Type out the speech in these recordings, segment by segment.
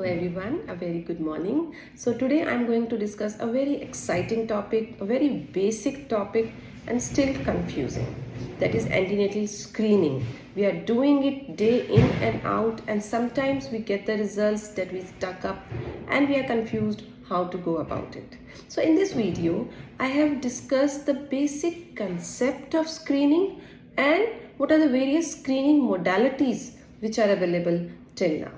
Hello everyone, a very good morning. So today I'm going to discuss a very exciting topic, a very basic topic and still confusing. That is antenatal screening. We are doing it day in and out, and sometimes we get the results that we stuck up and we are confused how to go about it. So in this video, I have discussed the basic concept of screening and what are the various screening modalities which are available till now.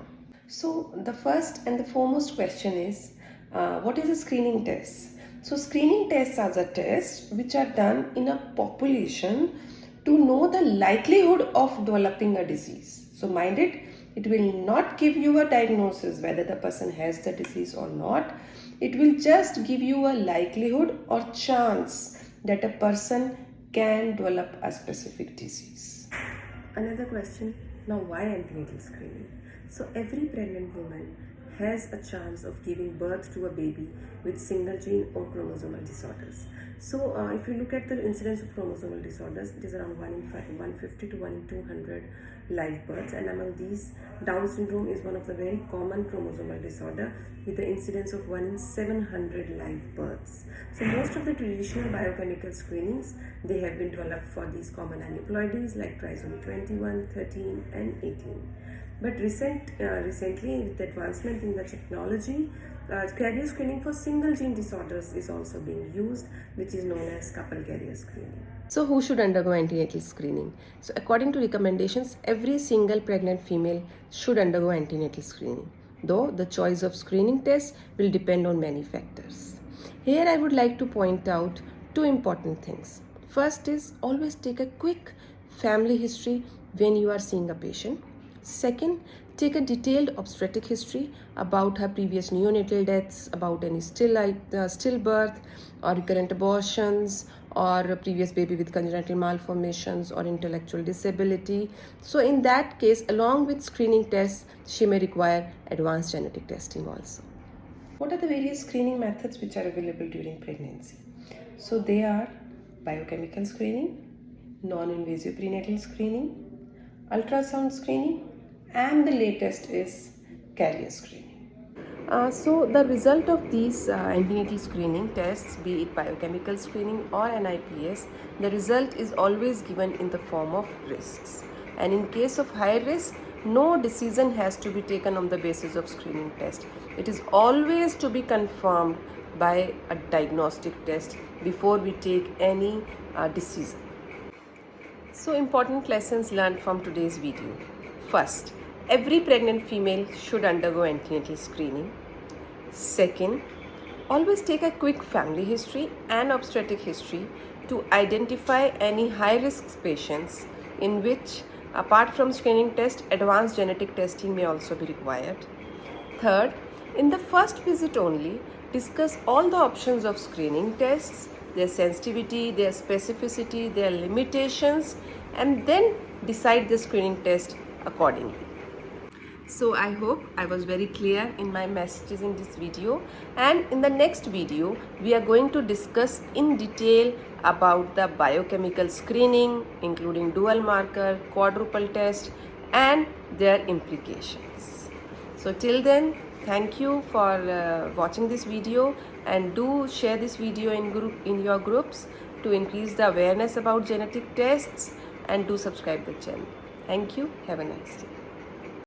So the first and the foremost question is, what is a screening test? So screening tests are the tests which are done in a population to know the likelihood of developing a disease. So mind it, it will not give you a diagnosis whether the person has the disease or not. It will just give you a likelihood or chance that a person can develop a specific disease. Another question, now why antenatal screening? So every pregnant woman has a chance of giving birth to a baby with single gene or chromosomal disorders. So if you look at the incidence of chromosomal disorders, it is around 1 in 150 to 1 in 200 live births, and among these, Down syndrome is one of the very common chromosomal disorder with the incidence of 1 in 700 live births. So most of the traditional biochemical screenings, they have been developed for these common aneuploidies like trisomy 21, 13 and 18. But recently, with the advancement in the technology, carrier screening for single gene disorders is also being used, which is known as couple carrier screening. So who should undergo antenatal screening? So according to recommendations, every single pregnant female should undergo antenatal screening, though the choice of screening tests will depend on many factors. Here I would like to point out two important things. First is always take a quick family history when you are seeing a patient. Second, take a detailed obstetric history about her previous neonatal deaths, about any stillbirth or recurrent abortions, or a previous baby with congenital malformations or intellectual disability. So in that case, along with screening tests, she may require advanced genetic testing also. What are the various screening methods which are available during pregnancy? So they are biochemical screening, non-invasive prenatal screening, ultrasound screening, and the latest is carrier screening. So the result of these antenatal screening tests, be it biochemical screening or NIPS, the result is always given in the form of risks. And in case of high risk, no decision has to be taken on the basis of screening test. It is always to be confirmed by a diagnostic test before we take any decision. So important lessons learned from today's video. First, every pregnant female should undergo antenatal screening. Second, always take a quick family history and obstetric history to identify any high-risk patients in which, apart from screening test, advanced genetic testing may also be required. Third, in the first visit only, discuss all the options of screening tests, their sensitivity, their specificity, their limitations, and then decide the screening test accordingly. So I hope I was very clear in my messages in this video, and in the next video we are going to discuss in detail about the biochemical screening, including dual marker, quadruple test and their implications. So till then, thank you for watching this video, and do share this video in your groups to increase the awareness about genetic tests, and do subscribe the channel. Thank you. Have a nice day.